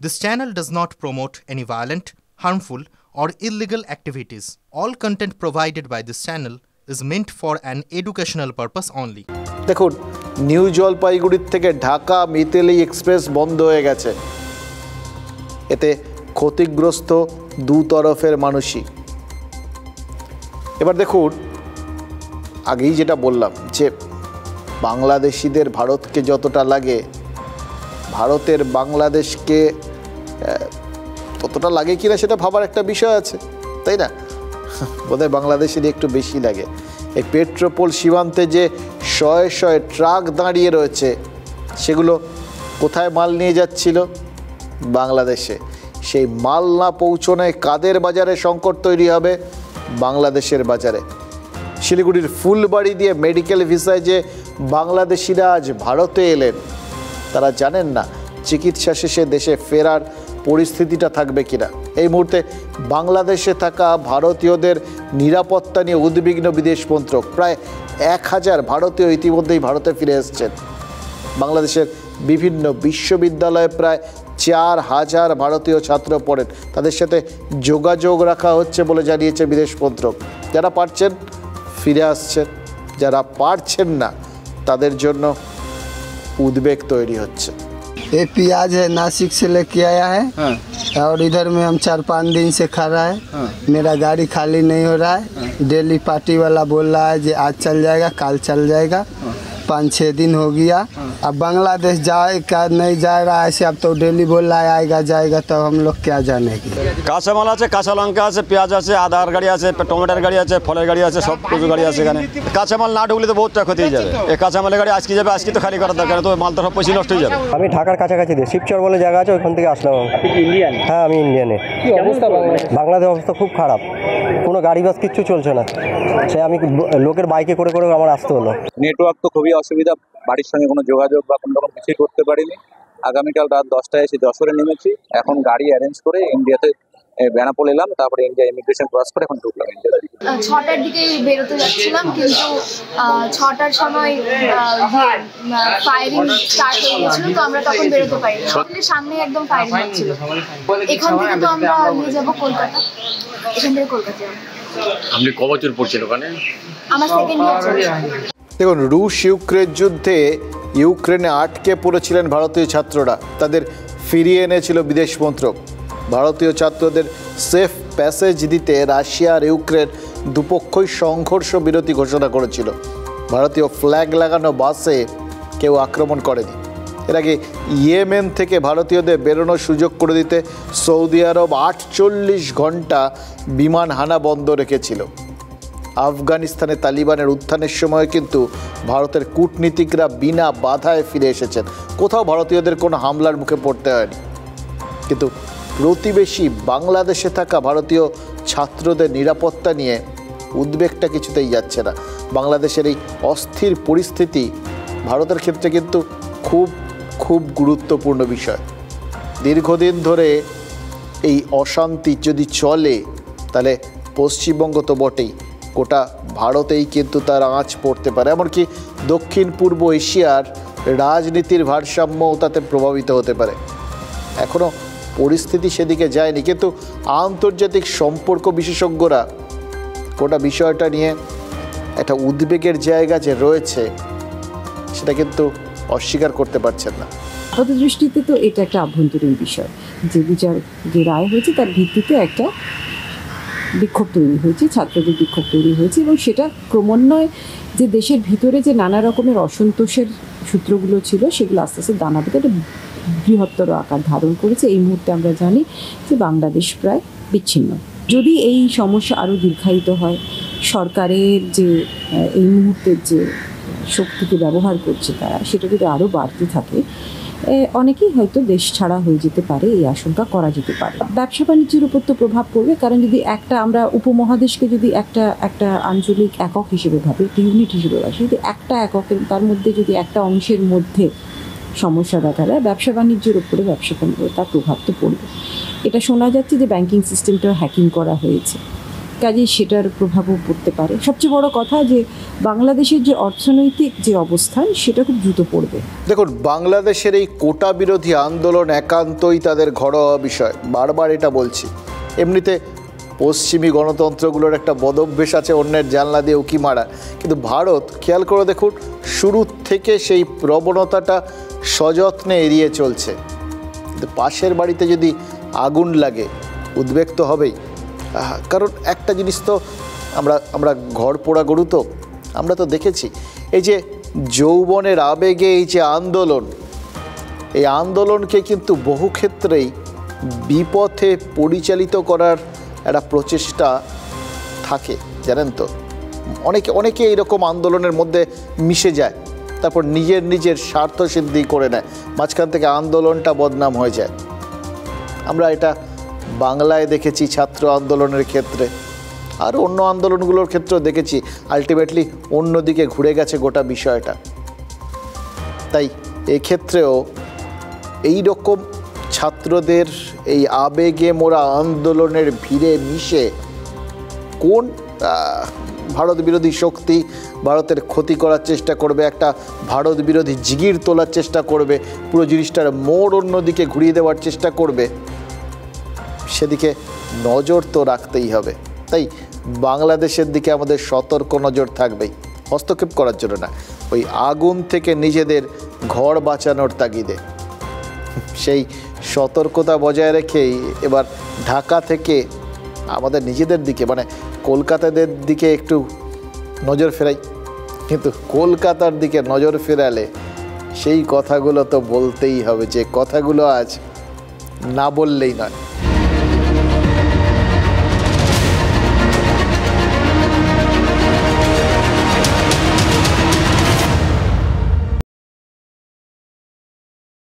This channel does not promote any violent, harmful, or illegal activities. All content provided by this channel is meant for an educational purpose only. দেখুন, new Jalpaiguri থেকে Dhaka Mitali express বন্ধ হয়ে গেছে। এতে ক্ষতিগ্রস্ত দুতরফের মানুষই। এবার দেখুন, আগেই যেটা বললাম যে বাংলাদেশিদের ভারতকে যতটা লাগে, ভারতের বাংলাদেশকে ততটা লাগে কিনা সেটা ভাবার একটা বিষয় আছে, তাই না? বোধহয় বাংলাদেশেরই একটু বেশি লাগে। এই পেট্রোপোল সীমান্তে যে শয়ে শয়ে ট্রাক দাঁড়িয়ে রয়েছে, সেগুলো কোথায় মাল নিয়ে যাচ্ছিল? বাংলাদেশে। সেই মাল না পৌঁছানোয় কাদের বাজারে সংকট তৈরি হবে? বাংলাদেশের বাজারে। শিলিগুড়ির ফুলবাড়ি দিয়ে মেডিকেল ভিসায় যে বাংলাদেশিরা আজ ভারতে এলেন, তারা জানেন না চিকিৎসা শেষে দেশে ফেরার পরিস্থিতিটা থাকবে কিনা। এই মুহূর্তে বাংলাদেশে থাকা ভারতীয়দের নিরাপত্তা নিয়ে উদ্বিগ্ন বিদেশ মন্ত্রক। প্রায় 1000 ভারতীয় ইতিমধ্যেই ভারতে ফিরে এসেছেন। বাংলাদেশের বিভিন্ন বিশ্ববিদ্যালয়ে প্রায় 4000 ভারতীয় ছাত্র পড়েন। তাদের সাথে যোগাযোগ রাখা হচ্ছে বলে জানিয়েছে বিদেশ মন্ত্রক। যারা পারছেন ফিরে আসছেন, যারা পারছেন না তাদের জন্য उद्वेग तैरी होच्छे। ये प्याज है, नासिक से लेके आया है। और इधर में हम 4-5 दिन से खड़ा है। मेरा गाड़ी खाली नहीं हो रहा है। डेली पार्टी वाला बोल रहा है कि आज चल जाएगा, कल चल जाएगा। 5-6 दिन हो गया। अब बांग्लादेश जाए क्या नहीं जा रहा है, अब तो डेली बोल रहा है आएगा जाएगा, तो हम लोग क्या जानेंगे। কাঁচা মাল আছে, কাঁচা লঙ্কা আছে, পেঁয়াজ আছে, আদার গাড়ি আছে, টমেটোর গাড়ি আছে, ফলের গাড়ি আছে, সব কিছু গাড়ি আছে এখানে। কাঁচা মাল না ঢুকলে তো বহুত টাকা ক্ষতি হয়ে যাবে। এই কাঁচা মালের গাড়ি আজকে যাবে, আজকে তো খালি করার দরকার, তো মাল তো সব পয়সা নষ্ট হয়ে যাবে। আমি ঢাকার কাছাকাছি দিয়ে শিবচর বলে জায়গা আছে, ওইখান থেকে আসলাম। আপনি কি ইন্ডিয়ান? হ্যাঁ, আমি ইন্ডিয়ানে। কি অবস্থা বাংলাদেশ অবস্থা খুব খারাপ, কোনো গাড়ি বাস কিচ্ছু চলছে না। সে আমি লোকের বাইকে করে করে আমার আসতে হলো। নেটওয়ার্ক তো খুবই অসুবিধা, বাড়ির সঙ্গে কোনো যোগাযোগ বা কোনো রকম কিছুই করতে পারিনি। আগামীকাল রাত 10টায় এসে যশোরে নেমেছি। এখন গাড়ি অ্যারেঞ্জ করে ইন্ডিয়াতে বেনাপোল এলাম, তারপরে ইন্ডিয়া ইমিগ্রেশন ক্রস করে এখন ঢুকলাম ইন্ডিয়াতে। 6টার দিকে বেরোতে যাচ্ছিলাম, কিন্তু 6টার সময় ফায়ারিং স্টার্ট হয়ে গেছিল, তো আমরা তখন বেরোতে পারিনি। সামনে একদম ফায়ারিং হচ্ছিল। এখান থেকে তো আমরা নিয়ে যাবো কলকাতা, এখান থেকে কলকাতা যাবো। আপনি ক বছর পড়ছেন ওখানে? আমার সেকেন্ড ইয়ার চলছে। দেখুন, রুশ ইউক্রেন যুদ্ধে ইউক্রেনে আটকে পড়েছিলেন ভারতীয় ছাত্ররা, তাদের ফিরিয়ে এনেছিল বিদেশ মন্ত্রক। ভারতীয় ছাত্রদের সেফ প্যাসেজ দিতে রাশিয়া আর ইউক্রেন দুপক্ষই সংঘর্ষ বিরতি ঘোষণা করেছিল। ভারতীয় ফ্ল্যাগ লাগানো বাসে কেউ আক্রমণ করেনি। এর আগে ইয়েমেন থেকে ভারতীয়দের বেরোনোর সুযোগ করে দিতে সৌদি আরব 48 ঘন্টা বিমান হানা বন্ধ রেখেছিল। আফগানিস্তানে তালিবানের উত্থানের সময় কিন্তু ভারতের কূটনীতিকরা বিনা বাধায় ফিরে এসেছেন, কোথাও ভারতীয়দের কোনো হামলার মুখে পড়তে হয়নি। কিন্তু প্রতিবেশী বাংলাদেশে থাকা ভারতীয় ছাত্রদের নিরাপত্তা নিয়ে উদ্বেগটা কিছুতেই যাচ্ছে না। বাংলাদেশের এই অস্থির পরিস্থিতি ভারতের ক্ষেত্রে কিন্তু খুব খুব গুরুত্বপূর্ণ বিষয়। দীর্ঘদিন ধরে এই অশান্তি যদি চলে, তাহলে পশ্চিমবঙ্গ তো বটেই, গোটা ভারতেই কিন্তু তার আঁচ পড়তে পারে। এমনকি দক্ষিণ পূর্ব এশিয়ার রাজনীতির ভারসাম্যও তাতে প্রভাবিত হতে পারে। এখনও পরিস্থিতি সেদিকে যায়নি, কিন্তু আন্তর্জাতিক সম্পর্ক বিশেষজ্ঞরা গোটা বিষয়টা নিয়ে একটা উদ্বেগের জায়গা যে রয়েছে, সেটা কিন্তু অস্বীকার করতে পারছেন না। আপাত দৃষ্টিতে তো এটা একটা আভ্যন্তরীণ বিষয়। যে বিচার, যে রায় হয়েছে তার ভিত্তিতে একটা বিক্ষোভ তৈরি হয়েছে, ছাত্রদের বিক্ষোভ তৈরি হয়েছে, এবং সেটা ক্রমান্বয়ে যে দেশের ভিতরে যে নানা রকমের অসন্তোষের সূত্রগুলো ছিল, সেগুলো আস্তে আস্তে দানা বেঁধে একটা বৃহত্তর আকার ধারণ করেছে। এই মুহূর্তে আমরা জানি যে বাংলাদেশ প্রায় বিচ্ছিন্ন। যদি এই সমস্যা আরও দীর্ঘায়িত হয়, সরকারের যে এই মুহূর্তের যে শক্তিকে ব্যবহার করছে তারা, সেটা যদি আরও বাড়তে থাকে, অনেকেই হয়তো দেশ ছাড়া হয়ে যেতে পারে, এই আশঙ্কা করা যেতে পারে। ব্যবসা বাণিজ্যের উপর তো প্রভাব পড়বে, কারণ যদি আমরা উপমহাদেশকে যদি একটা আঞ্চলিক একক হিসেবে ভাবি, একটা ইউনিট হিসেবে ভাবি, যদি একটা এককের তার মধ্যে যদি একটা অংশের মধ্যে সমস্যা দেখা দেয়, ব্যবসা বাণিজ্যের উপরে তার প্রভাব তো পড়বে। এটা শোনা যাচ্ছে যে ব্যাংকিং সিস্টেমটা হ্যাকিং করা হয়েছে, কাজেই সেটার প্রভাবও পড়তে পারে। সবচেয়ে বড় কথা যে বাংলাদেশের যে অর্থনৈতিক যে অবস্থান সেটা খুব দ্রুত পড়বে। দেখুন, বাংলাদেশের এই কোটা বিরোধী আন্দোলন একান্তই তাদের ঘরোয়া বিষয়, বারবার এটা বলছি। এমনিতে পশ্চিমী গণতন্ত্রগুলোর একটা বদভ্যাস আছে অন্যের জানলা দিয়ে উকি মারা, কিন্তু ভারত খেয়াল করে দেখুন শুরু থেকে সেই প্রবণতাটা সযত্নে এড়িয়ে চলছে। কিন্তু পাশের বাড়িতে যদি আগুন লাগে উদ্বেগ তো হবেই, কারণ একটা জিনিস তো আমরা ঘর পোড়া গরু, তো আমরা তো দেখেছি এই যে যৌবনের আবেগে এই যে আন্দোলন, এই আন্দোলনকে কিন্তু বহু ক্ষেত্রেই বিপথে পরিচালিত করার একটা প্রচেষ্টা থাকে, জানেন তো। অনেকে এইরকম আন্দোলনের মধ্যে মিশে যায়, তারপর নিজের স্বার্থ সিদ্ধি করে নেয়, মাঝখান থেকে আন্দোলনটা বদনাম হয়ে যায়। আমরা এটা বাংলায় দেখেছি ছাত্র আন্দোলনের ক্ষেত্রে, আর অন্য আন্দোলনগুলোর ক্ষেত্রেও দেখেছি। আলটিমেটলি অন্যদিকে ঘুরে গেছে গোটা বিষয়টা। তাই এক্ষেত্রেও এই রকম ছাত্রদের এই আবেগে মোরা আন্দোলনের ভিড়ে মিশে কোন ভারত বিরোধী শক্তি ভারতের ক্ষতি করার চেষ্টা করবে, একটা ভারত বিরোধী জিগির তোলার চেষ্টা করবে, পুরো জিনিসটার মোড় অন্যদিকে ঘুরিয়ে দেওয়ার চেষ্টা করবে, সেদিকে নজর তো রাখতেই হবে। তাই বাংলাদেশের দিকে আমাদের সতর্ক নজর থাকবেই, হস্তক্ষেপ করার জন্য না, ওই আগুন থেকে নিজেদের ঘর বাঁচানোর তাগিদে। সেই সতর্কতা বজায় রেখেই এবার ঢাকা থেকে আমাদের নিজেদের দিকে, মানে কলকাতাদের দিকে একটু নজর ফেরাই। কিন্তু কলকাতার দিকে নজর ফেরালে সেই কথাগুলো তো বলতেই হবে, যে কথাগুলো আজ না বললেই নয়।